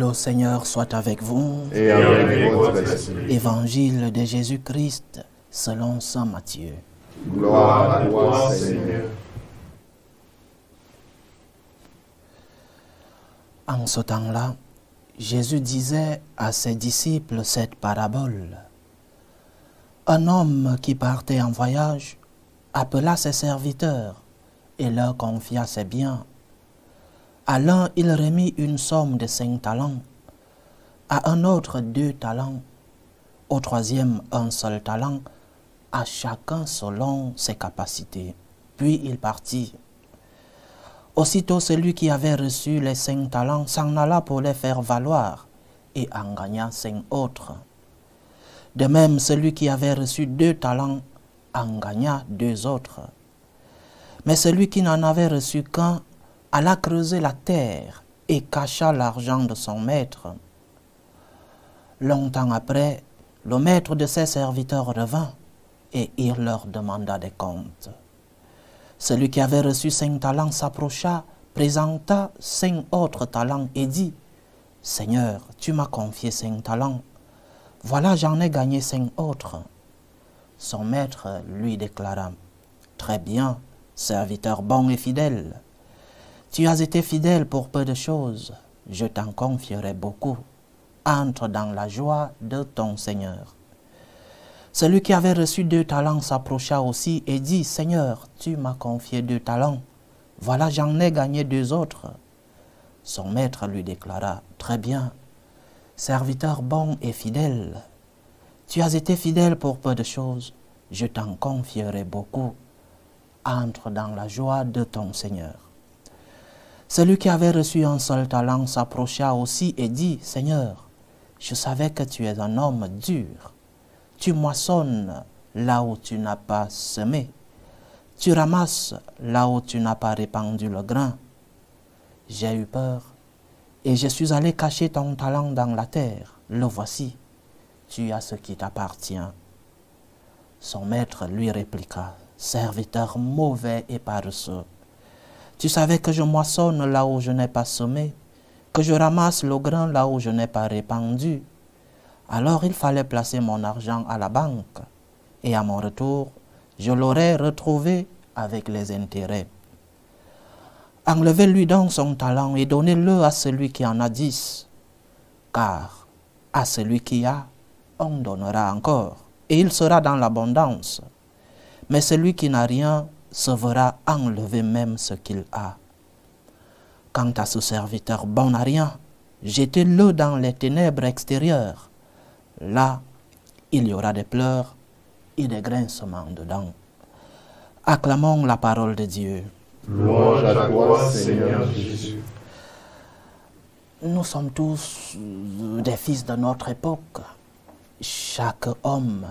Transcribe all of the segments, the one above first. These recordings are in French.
Le Seigneur soit avec vous. Et avec votre esprit. Évangile de Jésus-Christ selon saint Matthieu. Gloire à toi, Seigneur. En ce temps-là, Jésus disait à ses disciples cette parabole. Un homme qui partait en voyage appela ses serviteurs et leur confia ses biens. À l'un, il remit une somme de 5 talents, à un autre 2 talents, au troisième un seul talent, à chacun selon ses capacités. Puis il partit. Aussitôt celui qui avait reçu les 5 talents s'en alla pour les faire valoir et en gagna 5 autres. De même, celui qui avait reçu 2 talents en gagna 2 autres. Mais celui qui n'en avait reçu qu'un alla creuser la terre et cacha l'argent de son maître. Longtemps après, le maître de ses serviteurs revint et il leur demanda des comptes. Celui qui avait reçu 5 talents s'approcha, présenta 5 autres talents et dit « Seigneur, tu m'as confié 5 talents. Voilà, j'en ai gagné 5 autres. » Son maître lui déclara « Très bien, serviteur bon et fidèle. Tu as été fidèle pour peu de choses, je t'en confierai beaucoup. Entre dans la joie de ton Seigneur. » Celui qui avait reçu 2 talents s'approcha aussi et dit « Seigneur, tu m'as confié 2 talents. Voilà, j'en ai gagné 2 autres. » Son maître lui déclara « Très bien, serviteur bon et fidèle. Tu as été fidèle pour peu de choses, je t'en confierai beaucoup. Entre dans la joie de ton Seigneur. » Celui qui avait reçu un seul talent s'approcha aussi et dit « Seigneur, je savais que tu es un homme dur. Tu moissonnes là où tu n'as pas semé. Tu ramasses là où tu n'as pas répandu le grain. J'ai eu peur et je suis allé cacher ton talent dans la terre. Le voici, tu as ce qui t'appartient. » Son maître lui répliqua « Serviteur mauvais et paresseux. Tu savais que je moissonne là où je n'ai pas semé, que je ramasse le grain là où je n'ai pas répandu. Alors il fallait placer mon argent à la banque, et à mon retour, je l'aurais retrouvé avec les intérêts. Enlevez-lui donc son talent et donnez-le à celui qui en a 10, car à celui qui a, on donnera encore, et il sera dans l'abondance. Mais celui qui n'a rien se verra enlever même ce qu'il a. Quant à ce serviteur bon à rien, jetez-le dans les ténèbres extérieures. Là, il y aura des pleurs et des grincements dedans. Acclamons la parole de Dieu. Louange à toi, Seigneur Jésus. Nous sommes tous des fils de notre époque. Chaque homme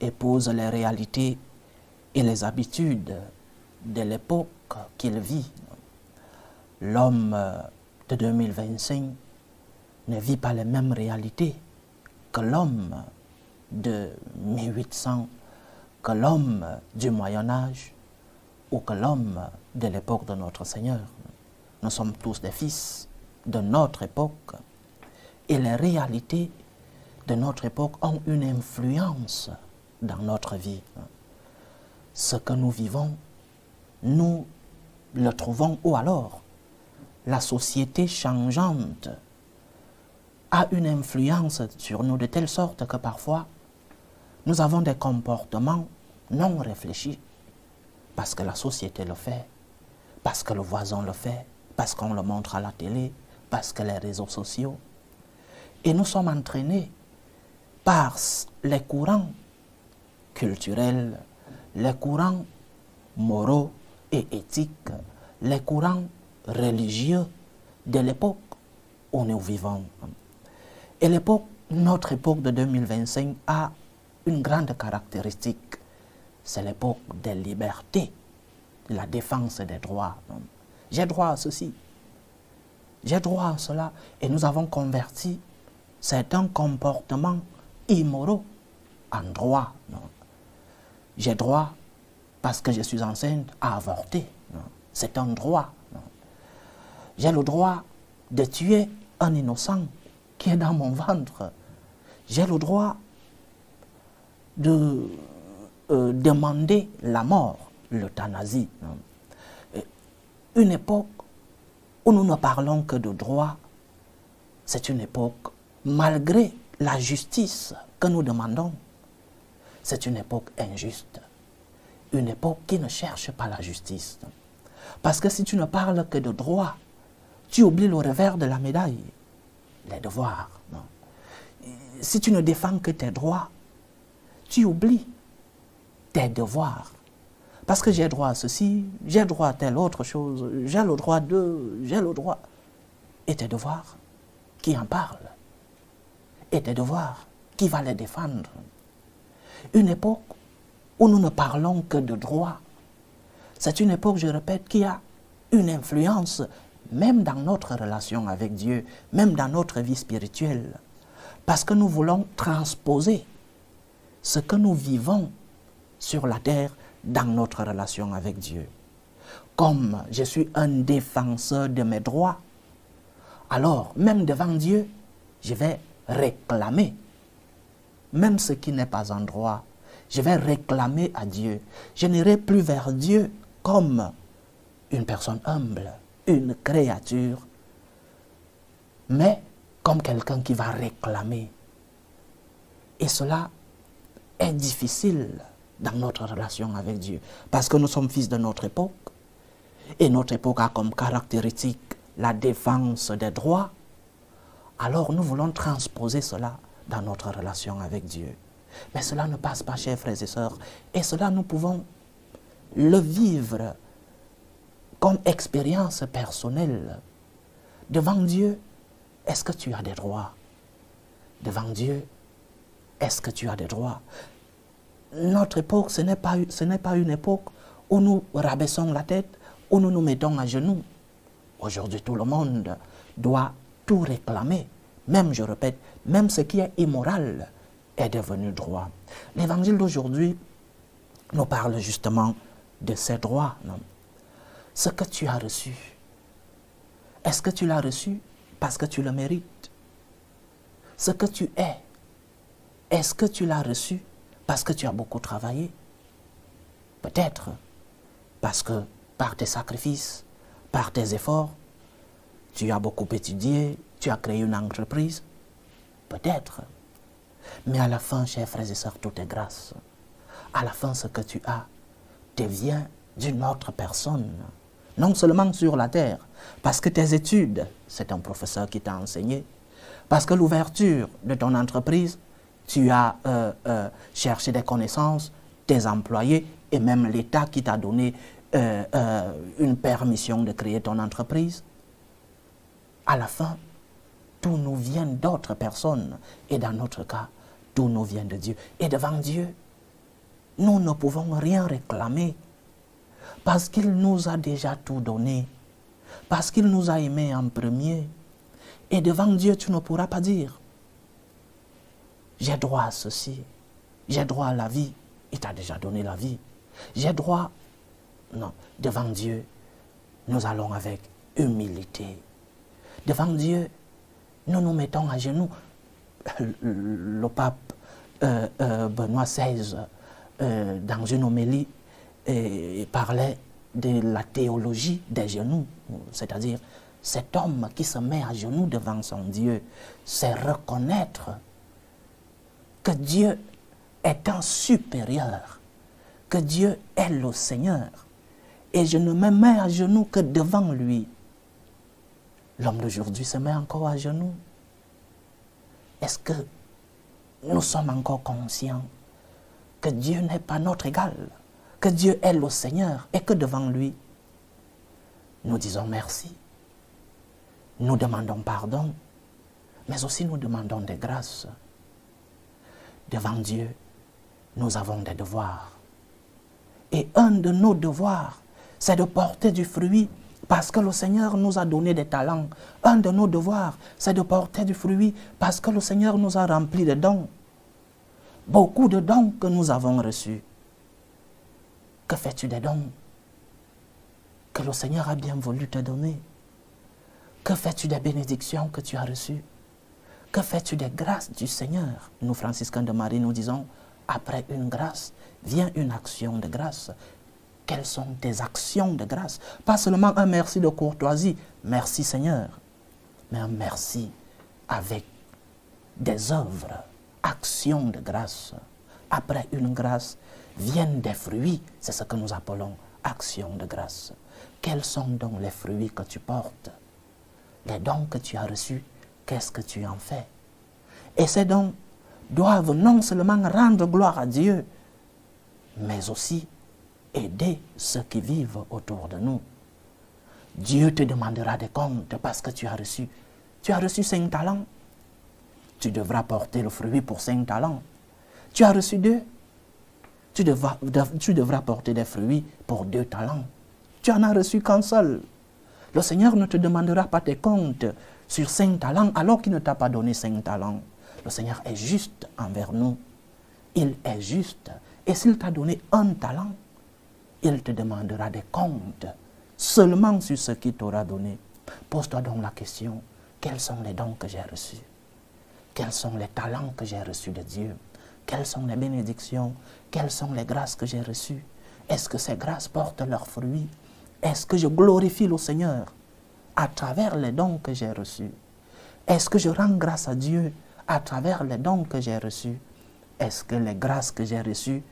épouse les réalités et les habitudes de l'époque qu'il vit. L'homme de 2025 ne vit pas les mêmes réalités que l'homme de 1800, que l'homme du Moyen-Âge ou que l'homme de l'époque de notre Seigneur. Nous sommes tous des fils de notre époque et les réalités de notre époque ont une influence dans notre vie. Ce que nous vivons, nous le trouvons où alors? La société changeante a une influence sur nous de telle sorte que parfois, nous avons des comportements non réfléchis parce que la société le fait, parce que le voisin le fait, parce qu'on le montre à la télé, parce que les réseaux sociaux. Et nous sommes entraînés par les courants culturels, les courants moraux et éthiques, les courants religieux de l'époque où nous vivons. Et notre époque de 2025 a une grande caractéristique, c'est l'époque des libertés, de la défense des droits. J'ai droit à ceci, j'ai droit à cela, et nous avons converti certains comportements immoraux en droit. J'ai droit, parce que je suis enceinte, à avorter. C'est un droit. J'ai le droit de tuer un innocent qui est dans mon ventre. J'ai le droit de demander la mort, l'euthanasie. Une époque où nous ne parlons que de droit, c'est une époque, malgré la justice que nous demandons, c'est une époque injuste. Une époque qui ne cherche pas la justice. Parce que si tu ne parles que de droit, tu oublies le revers de la médaille, les devoirs. Non. Si tu ne défends que tes droits, tu oublies tes devoirs. Parce que j'ai droit à ceci, j'ai droit à telle autre chose, j'ai le droit de, j'ai le droit. Et tes devoirs, qui en parle? Et tes devoirs, qui va les défendre? Une époque où nous ne parlons que de droit, c'est une époque, je répète, qui a une influence, même dans notre relation avec Dieu, même dans notre vie spirituelle. Parce que nous voulons transposer ce que nous vivons sur la terre dans notre relation avec Dieu. Comme je suis un défenseur de mes droits, alors même devant Dieu, je vais réclamer, même ce qui n'est pas un droit, je vais réclamer à Dieu. Je n'irai plus vers Dieu comme une personne humble, une créature, mais comme quelqu'un qui va réclamer. Et cela est difficile dans notre relation avec Dieu, parce que nous sommes fils de notre époque, et notre époque a comme caractéristique la défense des droits. Alors nous voulons transposer cela dans notre relation avec Dieu. Mais cela ne passe pas, chers frères et sœurs, et cela nous pouvons le vivre comme expérience personnelle. Devant Dieu, est-ce que tu as des droits? Devant Dieu, est-ce que tu as des droits? Notre époque, ce n'est pas une époque où nous rabaissons la tête, où nous nous mettons à genoux. Aujourd'hui, tout le monde doit tout réclamer. Même, je répète, même ce qui est immoral est devenu droit. L'évangile d'aujourd'hui nous parle justement de ces droits. Non? Ce que tu as reçu, est-ce que tu l'as reçu parce que tu le mérites? Ce que tu es, est-ce que tu l'as reçu parce que tu as beaucoup travaillé? Peut-être parce que par tes sacrifices, par tes efforts, tu as beaucoup étudié, tu as créé une entreprise. Peut-être. Mais à la fin, chers frères et sœurs, tout est grâce. À la fin, ce que tu as te vient d'une autre personne. Non seulement sur la terre, parce que tes études, c'est un professeur qui t'a enseigné. Parce que l'ouverture de ton entreprise, tu as cherché des connaissances, tes employés et même l'État qui t'a donné une permission de créer ton entreprise. À la fin, tout nous vient d'autres personnes. Et dans notre cas, tout nous vient de Dieu. Et devant Dieu, nous ne pouvons rien réclamer. Parce qu'il nous a déjà tout donné. Parce qu'il nous a aimés en premier. Et devant Dieu, tu ne pourras pas dire, j'ai droit à ceci, j'ai droit à la vie. Il t'a déjà donné la vie. J'ai droit. Non, devant Dieu, nous allons avec humilité. Devant Dieu, nous nous mettons à genoux. Le pape Benoît XVI, dans une homélie, parlait de la théologie des genoux, c'est-à-dire cet homme qui se met à genoux devant son Dieu, c'est reconnaître que Dieu est un supérieur, que Dieu est le Seigneur, et je ne me mets à genoux que devant lui. L'homme d'aujourd'hui se met encore à genoux. Est-ce que nous sommes encore conscients que Dieu n'est pas notre égal, que Dieu est le Seigneur et que devant lui, nous disons merci, nous demandons pardon, mais aussi nous demandons des grâces. Devant Dieu, nous avons des devoirs. Et un de nos devoirs, c'est de porter du fruit parce que le Seigneur nous a donné des talents. Un de nos devoirs, c'est de porter du fruit parce que le Seigneur nous a remplis de dons. Beaucoup de dons que nous avons reçus. Que fais-tu des dons que le Seigneur a bien voulu te donner? Que fais-tu des bénédictions que tu as reçues? Que fais-tu des grâces du Seigneur? Nous, franciscains de Marie, nous disons, après une grâce, vient une action de grâce. Quelles sont tes actions de grâce? Pas seulement un merci de courtoisie, merci Seigneur, mais un merci avec des œuvres, actions de grâce. Après une grâce, viennent des fruits, c'est ce que nous appelons actions de grâce. Quels sont donc les fruits que tu portes? Les dons que tu as reçus, qu'est-ce que tu en fais? Et ces dons doivent non seulement rendre gloire à Dieu, mais aussi aider ceux qui vivent autour de nous. Dieu te demandera des comptes parce que tu as reçu. Tu as reçu 5 talents. Tu devras porter le fruit pour 5 talents. Tu as reçu 2. Tu devras porter des fruits pour 2 talents. Tu en as reçu qu'un seul. Le Seigneur ne te demandera pas tes comptes sur 5 talents alors qu'il ne t'a pas donné 5 talents. Le Seigneur est juste envers nous. Il est juste. Et s'il t'a donné 1 talent, il te demandera des comptes seulement sur ce qu'il t'aura donné. Pose-toi donc la question, quels sont les dons que j'ai reçus? Quels sont les talents que j'ai reçus de Dieu? Quelles sont les bénédictions? Quelles sont les grâces que j'ai reçues? Est-ce que ces grâces portent leurs fruits? Est-ce que je glorifie le Seigneur à travers les dons que j'ai reçus? Est-ce que je rends grâce à Dieu à travers les dons que j'ai reçus? Est-ce que les grâces que j'ai reçues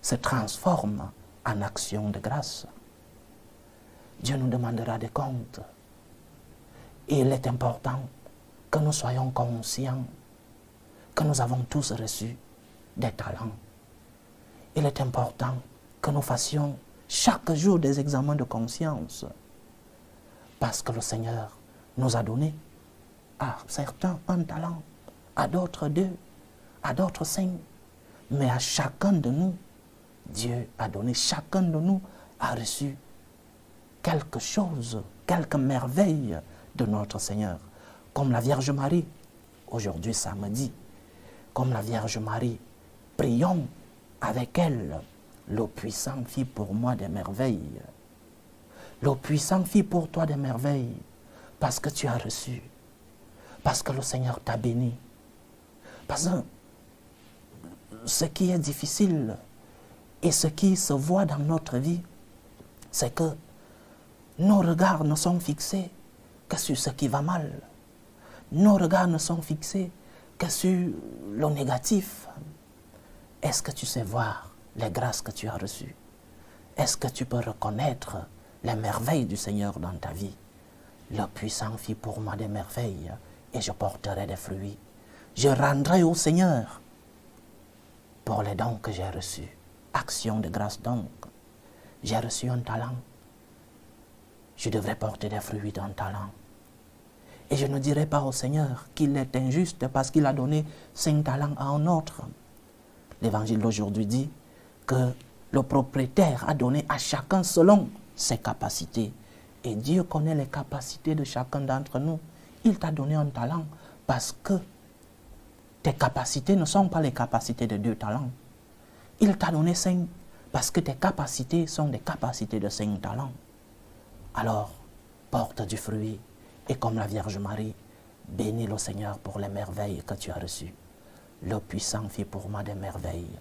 se transforment en action de grâce? Dieu nous demandera des comptes. Et il est important que nous soyons conscients que nous avons tous reçu des talents. Il est important que nous fassions chaque jour des examens de conscience. Parce que le Seigneur nous a donné à certains 1 talent, à d'autres 2, à d'autres 5. Mais à chacun de nous, Dieu a donné, chacun de nous a reçu quelque chose, quelque merveille de notre Seigneur. Comme la Vierge Marie, aujourd'hui samedi, comme la Vierge Marie, prions avec elle. Le puissant fit pour moi des merveilles. Le puissant fit pour toi des merveilles parce que tu as reçu, parce que le Seigneur t'a béni. Parce que ce qui est difficile et ce qui se voit dans notre vie, c'est que nos regards ne sont fixés que sur ce qui va mal. Nos regards ne sont fixés que sur le négatif. Est-ce que tu sais voir les grâces que tu as reçues? Est-ce que tu peux reconnaître les merveilles du Seigneur dans ta vie? Le puissant fit pour moi des merveilles et je porterai des fruits. Je rendrai au Seigneur pour les dons que j'ai reçus. Action de grâce donc. J'ai reçu 1 talent. Je devrais porter des fruits d'un talent. Et je ne dirai pas au Seigneur qu'il est injuste parce qu'il a donné 5 talents à un autre. L'évangile d'aujourd'hui dit que le propriétaire a donné à chacun selon ses capacités. Et Dieu connaît les capacités de chacun d'entre nous. Il t'a donné 1 talent parce que tes capacités ne sont pas les capacités de 2 talents. Il t'a donné 5 parce que tes capacités sont des capacités de 5 talents. Alors, porte du fruit et comme la Vierge Marie, bénis le Seigneur pour les merveilles que tu as reçues. Le puissant fit pour moi des merveilles.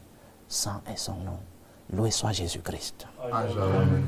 Saint est son nom. Loué soit Jésus-Christ. Amen.